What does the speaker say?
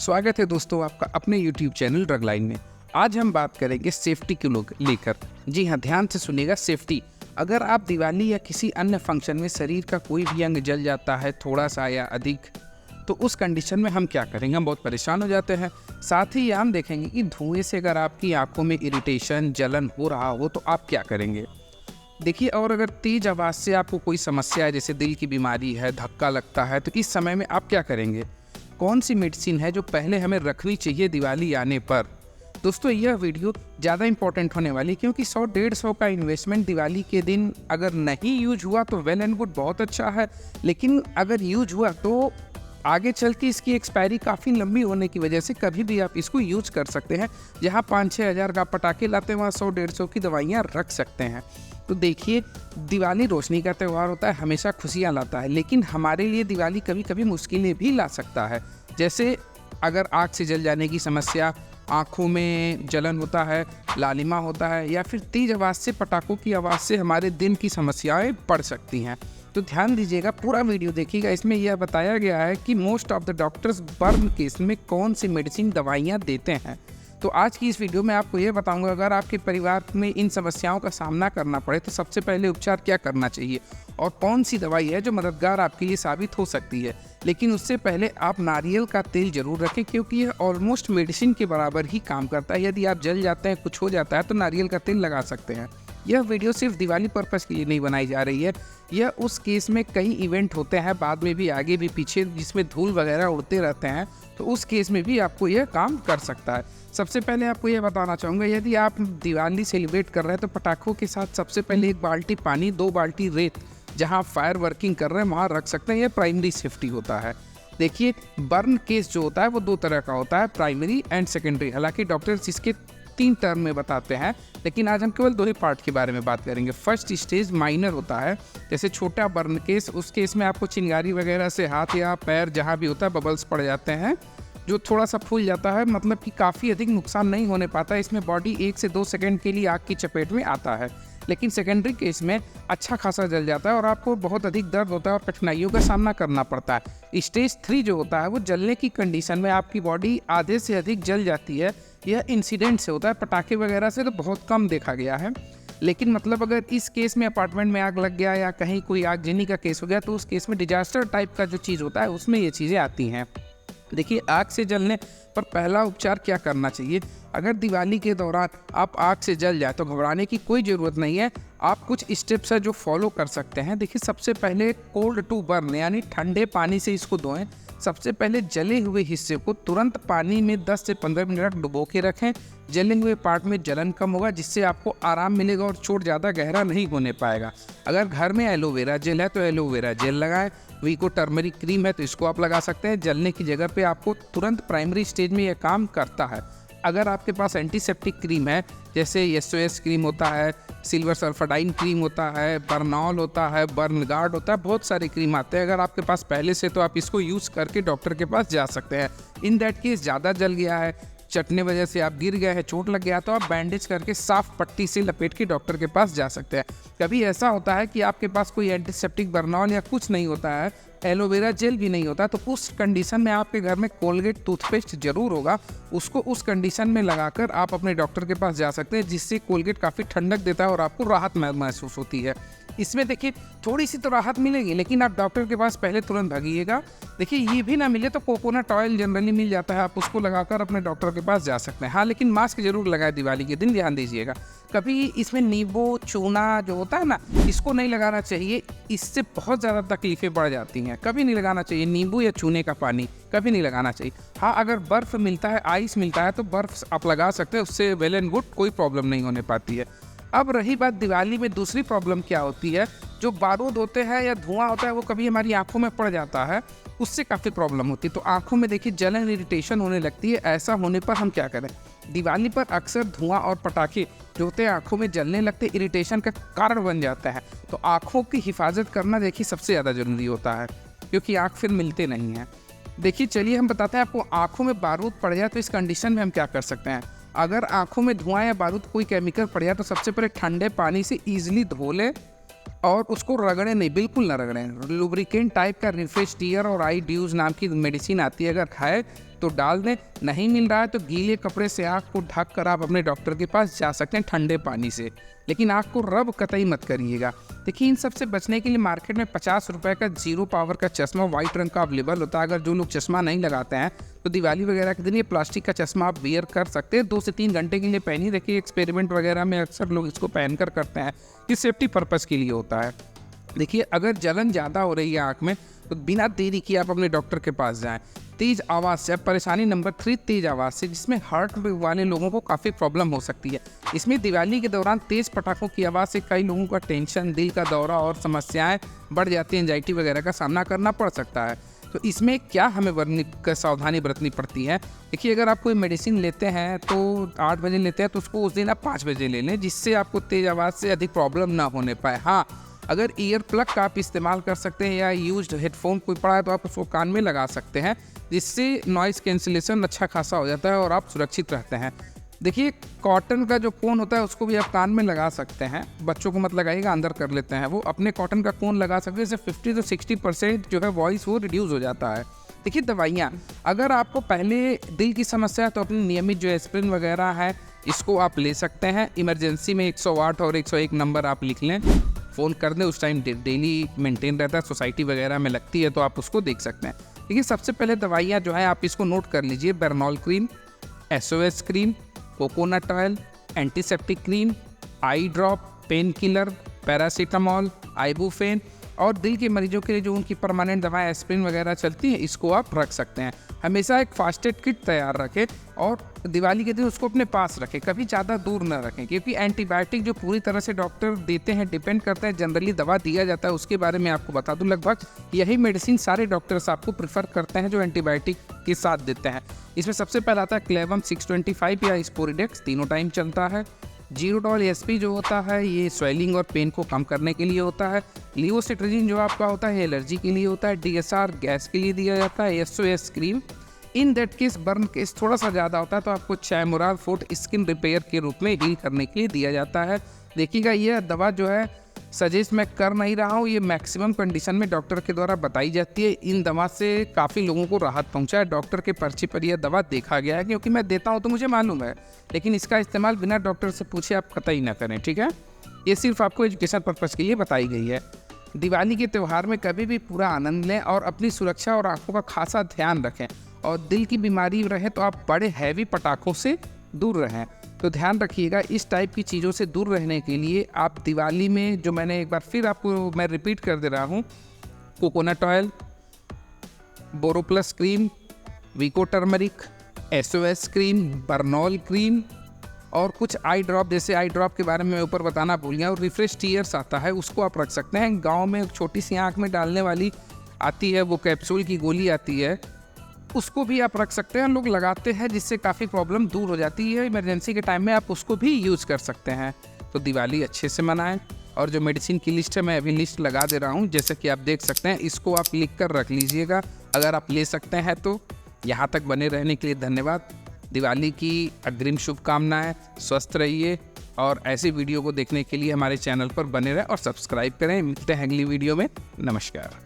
स्वागत है दोस्तों आपका अपने YouTube चैनल ड्रग लाइन में। आज हम बात करेंगे सेफ्टी को लेकर। जी हाँ, ध्यान से सुनिएगा। सेफ्टी, अगर आप दिवाली या किसी अन्य फंक्शन में शरीर का कोई भी अंग जल जाता है थोड़ा सा या अधिक, तो उस कंडीशन में हम क्या करेंगे? हम बहुत परेशान हो जाते हैं। साथ ही हम देखेंगे कि धुएं से अगर आपकी आंखों में इरिटेशन, जलन हो रहा हो तो आप क्या करेंगे। देखिए, और अगर तेज आवाज़ से आपको कोई समस्या है, जैसे दिल की बीमारी है, धक्का लगता है, तो इस समय में आप क्या करेंगे? कौन सी मेडिसिन है जो पहले हमें रखनी चाहिए दिवाली आने पर? दोस्तों, यह वीडियो ज़्यादा इंपॉर्टेंट होने वाली, क्योंकि 100-150 का इन्वेस्टमेंट दिवाली के दिन अगर नहीं यूज हुआ तो वेल एंड गुड, बहुत अच्छा है। लेकिन अगर यूज हुआ तो आगे चल के इसकी एक्सपायरी काफ़ी लंबी होने की वजह से कभी भी आप इसको यूज कर सकते हैं। जहाँ 5-6 हज़ार का पटाखे लाते हैं, वहाँ 100-150 की दवाइयाँ रख सकते हैं। तो देखिए, दिवाली रोशनी का त्यौहार होता है, हमेशा खुशियाँ लाता है, लेकिन हमारे लिए दिवाली कभी कभी मुश्किलें भी ला सकता है। जैसे अगर आग से जल जाने की समस्या, आँखों में जलन होता है, लालिमा होता है, या फिर तेज आवाज़ से, पटाखों की आवाज़ से हमारे दिन की समस्याएं बढ़ सकती हैं। तो ध्यान दीजिएगा, पूरा वीडियो देखिएगा। इसमें यह बताया गया है कि most of the doctors burn case में कौन सी मेडिसिन दवाइयाँ देते हैं। तो आज की इस वीडियो में आपको ये बताऊंगा, अगर आपके परिवार में इन समस्याओं का सामना करना पड़े तो सबसे पहले उपचार क्या करना चाहिए और कौन सी दवाई है जो मददगार आपके लिए साबित हो सकती है। लेकिन उससे पहले आप नारियल का तेल जरूर रखें, क्योंकि यह ऑलमोस्ट मेडिसिन के बराबर ही काम करता है। यदि आप जल जाते हैं, कुछ हो जाता है, तो नारियल का तेल लगा सकते हैं। यह वीडियो सिर्फ दिवाली पर्पज़ के लिए नहीं बनाई जा रही है। यह उस केस में कई इवेंट होते हैं, बाद में भी, आगे भी, पीछे, जिसमें धूल वगैरह उड़ते रहते हैं, तो उस केस में भी आपको यह काम कर सकता है। सबसे पहले आपको यह बताना चाहूँगा, यदि आप दिवाली सेलिब्रेट कर रहे हैं तो पटाखों के साथ सबसे पहले 1 बाल्टी पानी, 2 बाल्टी रेत, जहाँ फायर वर्किंग कर रहे हैं वहाँ रख सकते हैं। यह प्राइमरी सेफ्टी होता है। देखिए, बर्न केस जो होता है वो 2 तरह का होता है, प्राइमरी एंड सेकेंडरी। हालांकि डॉक्टर्स इसके 3 टर्म में बताते हैं, लेकिन आज हम केवल 2 ही पार्ट के बारे में बात करेंगे। फर्स्ट स्टेज माइनर होता है, जैसे छोटा बर्न केस। उस केस में आपको चिंगारी वगैरह से हाथ या पैर जहाँ भी होता है बबल्स पड़ जाते हैं, जो थोड़ा सा फूल जाता है, मतलब कि काफ़ी अधिक नुकसान नहीं होने पाता है। इसमें बॉडी 1 से 2 सेकंड के लिए आग की चपेट में आता है। लेकिन सेकेंडरी केस में अच्छा खासा जल जाता है और आपको बहुत अधिक दर्द होता है और कठिनाइयों का सामना करना पड़ता है। स्टेज 3 जो होता है वो जलने की कंडीशन में आपकी बॉडी आधे से अधिक जल जाती है। यह इंसिडेंट से होता है, पटाखे वगैरह से तो बहुत कम देखा गया है। लेकिन मतलब अगर इस केस में अपार्टमेंट में आग लग गया या कहीं कोई आगजनी का केस हो गया, तो उस केस में डिजास्टर टाइप का जो चीज़ होता है उसमें ये चीज़ें आती हैं। देखिए, आग से जलने पर पहला उपचार क्या करना चाहिए? अगर दिवाली के दौरान आप आग से जल जाए तो घबराने की कोई ज़रूरत नहीं है। आप कुछ स्टेप्स है जो फॉलो कर सकते हैं। देखिए, सबसे पहले कोल्ड टू बर्न, यानी ठंडे पानी से इसको धोएं। सबसे पहले जले हुए हिस्से को तुरंत पानी में 10 से 15 मिनट डुबो के रखें। जले हुए पार्ट में जलन कम होगा, जिससे आपको आराम मिलेगा और चोट ज़्यादा गहरा नहीं होने पाएगा। अगर घर में एलोवेरा जेल है तो एलोवेरा जेल लगाएं। वीको टर्मरिक क्रीम है तो इसको आप लगा सकते हैं। जलने की जगह पे आपको तुरंत प्राइमरी स्टेज में यह काम करता है। अगर आपके पास एंटीसेप्टिक क्रीम है, जैसे SOS क्रीम होता है, सिल्वर सल्फाडाइन क्रीम होता है, बर्नॉल होता है, बर्न गार्ड होता है, बहुत सारे क्रीम आते हैं। अगर आपके पास पहले से, तो आप इसको यूज़ करके डॉक्टर के पास जा सकते हैं। इन दैट केस ज़्यादा जल गया है, चटने वजह से आप गिर गए हैं, चोट लग गया, तो आप बैंडेज करके साफ पट्टी से लपेट के डॉक्टर के पास जा सकते हैं। कभी ऐसा होता है कि आपके पास कोई एंटीसेप्टिक बर्नॉल या कुछ नहीं होता है, एलोवेरा जेल भी नहीं होता, तो उस कंडीशन में आपके घर में कोलगेट टूथपेस्ट जरूर होगा। उसको उस कंडीशन में लगाकर आप अपने डॉक्टर के पास जा सकते हैं, जिससे कोलगेट काफ़ी ठंडक देता है और आपको राहत महसूस होती है। इसमें देखिए, थोड़ी सी तो राहत मिलेगी, लेकिन आप डॉक्टर के पास पहले तुरंत भागिएगा। देखिए, ये भी ना मिले तो कोकोनट ऑयल जनरली मिल जाता है, आप उसको लगाकर अपने डॉक्टर के पास जा सकते हैं। हाँ, लेकिन मास्क जरूर लगाए दिवाली के दिन, ध्यान दीजिएगा। कभी इसमें नींबू चूना जो होता है ना, इसको नहीं लगाना चाहिए, इससे बहुत ज़्यादा तकलीफें बढ़ जाती हैं। कभी नहीं लगाना चाहिए नींबू या चूने का पानी, कभी नहीं लगाना चाहिए। हाँ, अगर बर्फ़ मिलता है, आइस मिलता है, तो बर्फ़ आप लगा सकते हैं, उससे वेल एंड गुड, कोई प्रॉब्लम नहीं होने पाती है। अब रही बात दिवाली में दूसरी प्रॉब्लम क्या होती है, जो बारूद होते हैं या धुआं होता है, वो कभी हमारी आंखों में पड़ जाता है, उससे काफ़ी प्रॉब्लम होती है। तो आंखों में देखिए जलन, इरिटेशन होने लगती है। ऐसा होने पर हम क्या करें? दिवाली पर अक्सर धुआं और पटाखे जो होते हैं आंखों में जलने लगते, इरिटेशन का कारण बन जाता है। तो आंखों की हिफाजत करना देखिए सबसे ज़्यादा ज़रूरी होता है, क्योंकि आँख फिर मिलते नहीं हैं। देखिए, चलिए हम बताते हैं आपको, आँखों में बारूद पड़ जाए तो इस कंडीशन में हम क्या कर सकते हैं। अगर आंखों में धुआं या बारूद, कोई केमिकल पड़ जाए, तो सबसे पहले ठंडे पानी से ईजिली धो लें और उसको रगड़े नहीं, बिल्कुल ना रगड़ें। लुब्रिकेंट टाइप का रिफ्रेश टीयर और आई ड्यूज नाम की मेडिसिन आती है, अगर खाए तो डाल दें। नहीं मिल रहा है तो गीले कपड़े से आँख को ढक कर आप अपने डॉक्टर के पास जा सकते हैं ठंडे पानी से, लेकिन आँख को रब कतई मत करिएगा। देखिए, इन सब से बचने के लिए मार्केट में 50 रुपये का 0 पावर का चश्मा वाइट रंग का अवेलेबल होता है। अगर जो लोग चश्मा नहीं लगाते हैं तो दिवाली वगैरह के दिन ये प्लास्टिक का चश्मा आप वियर कर सकते हैं। 2 से 3 घंटे के लिए पहन ही रखिए। एक्सपेरिमेंट वगैरह में अक्सर लोग इसको पहन कर करते हैं, ये सेफ्टी पर्पज़ के लिए होता है। देखिए, अगर जलन ज़्यादा हो रही है आँख में तो बिना देरी किए आप अपने डॉक्टर के पास जाएं। तेज़ आवाज़ से, परेशानी नंबर 3 तेज़ आवाज़ से, जिसमें हार्ट वाले लोगों को काफ़ी प्रॉब्लम हो सकती है। इसमें दिवाली के दौरान तेज़ पटाखों की आवाज़ से कई लोगों का टेंशन, दिल का दौरा और समस्याएं बढ़ जाती हैं, एंजाइटी वगैरह का सामना करना पड़ सकता है। तो इसमें क्या हमें सावधानी बरतनी पड़ती है? देखिए, अगर आप कोई मेडिसिन लेते हैं तो 8 बजे लेते हैं तो उसको उस दिन आप 5 बजे ले लें, जिससे आपको तेज़ आवाज़ से अधिक प्रॉब्लम ना होने पाए। हाँ, अगर ईयर प्लग का आप इस्तेमाल कर सकते हैं या यूज्ड हेडफोन कोई पड़ा है तो आप उसको कान में लगा सकते हैं, जिससे नॉइज़ कैंसिलेशन अच्छा खासा हो जाता है और आप सुरक्षित रहते हैं। देखिए, कॉटन का जो कोन होता है उसको भी आप कान में लगा सकते हैं। बच्चों को मत लगाइएगा, अंदर कर लेते हैं वो। अपने कॉटन का कोन लगा सकते हैं, इससे 50 से 60% जो है वॉइस वो रिड्यूस हो जाता है। देखिए, दवाइयाँ, अगर आपको पहले दिल की समस्या है तो अपनी नियमित जो एस्पिरिन वगैरह है इसको आप ले सकते हैं। इमरजेंसी में 108 और 101 नंबर आप लिख लें, फ़ोन कर दें। उस टाइम डेली मेंटेन रहता है, सोसाइटी वगैरह में लगती है तो आप उसको देख सकते हैं। देखिए, सबसे पहले दवाइयाँ जो है आप इसको नोट कर लीजिए। Burnol cream, SOS cream, coconut oil, antiseptic cream, eye drop, pain killer, paracetamol, ibuprofen, और दिल के मरीजों के लिए जो उनकी परमानेंट दवाएं एस्पिरिन वगैरह चलती हैं इसको आप रख सकते हैं। हमेशा एक फास्ट एड किट तैयार रखें और दिवाली के दिन उसको अपने पास रखें, कभी ज़्यादा दूर ना रखें, क्योंकि एंटीबायोटिक जो पूरी तरह से डॉक्टर देते हैं डिपेंड करता है, जनरली दवा दिया जाता है उसके बारे में आपको बता दूं। लगभग यही मेडिसिन सारे डॉक्टर्स आपको प्रेफर करते हैं जो एंटीबायोटिक के साथ देते हैं। इसमें सबसे पहला आता है क्लेवम 625 या स्पोरिडेक्स, तीनों टाइम चलता है। जीरोडॉल SP जो होता है ये स्वेलिंग और पेन को कम करने के लिए होता है। लिवोसिट्राजिन जो आपका होता है एलर्जी के लिए होता है। DSR गैस के लिए दिया जाता है। SOS cream in that case burn case थोड़ा सा ज़्यादा होता है तो आपको चायमोराल फोर्ट स्किन रिपेयर के रूप में हील करने के लिए दिया जाता है। देखिएगा, ये दवा जो है सजेस्ट मैं कर नहीं रहा हूँ, ये मैक्सिमम कंडीशन में डॉक्टर के द्वारा बताई जाती है। इन दवा से काफ़ी लोगों को राहत पहुँचा है। डॉक्टर के पर्ची पर यह दवा देखा गया है, क्योंकि मैं देता हूँ तो मुझे मालूम है, लेकिन इसका इस्तेमाल बिना डॉक्टर से पूछे आप कतई ना करें, ठीक है? ये सिर्फ आपको एजुकेशन पर्पज़ के लिए बताई गई है। दिवाली के त्यौहार में कभी भी पूरा आनंद लें और अपनी सुरक्षा और आँखों का खासा ध्यान रखें, और दिल की बीमारी रहे तो आप बड़े हैवी पटाखों से दूर रहें। तो ध्यान रखिएगा, इस टाइप की चीज़ों से दूर रहने के लिए आप दिवाली में, जो मैंने एक बार फिर आपको मैं रिपीट कर दे रहा हूँ, coconut oil, Boroplus cream, Vicco turmeric, SOS cream, Burnol cream, और कुछ आई ड्रॉप, जैसे आई ड्रॉप के बारे में मैं ऊपर बताना भूल गया, और रिफ्रेश टीयर्स आता है उसको आप रख सकते हैं। गाँव में एक छोटी सी आँख में डालने वाली आती है, वो कैप्सूल की गोली आती है, उसको भी आप रख सकते हैं। लोग लगाते हैं जिससे काफ़ी प्रॉब्लम दूर हो जाती है। इमरजेंसी के टाइम में आप उसको भी यूज़ कर सकते हैं। तो दिवाली अच्छे से मनाएं। और जो मेडिसिन की लिस्ट है मैं अभी लिस्ट लगा दे रहा हूँ, जैसे कि आप देख सकते हैं, इसको आप लिख कर रख लीजिएगा अगर आप ले सकते हैं तो। यहाँ तक बने रहने के लिए धन्यवाद। दिवाली की अग्रिम शुभकामनाएं। स्वस्थ रहिए और ऐसी वीडियो को देखने के लिए हमारे चैनल पर बने रहें और सब्सक्राइब करें। मिलते हैं अगली वीडियो में। नमस्कार।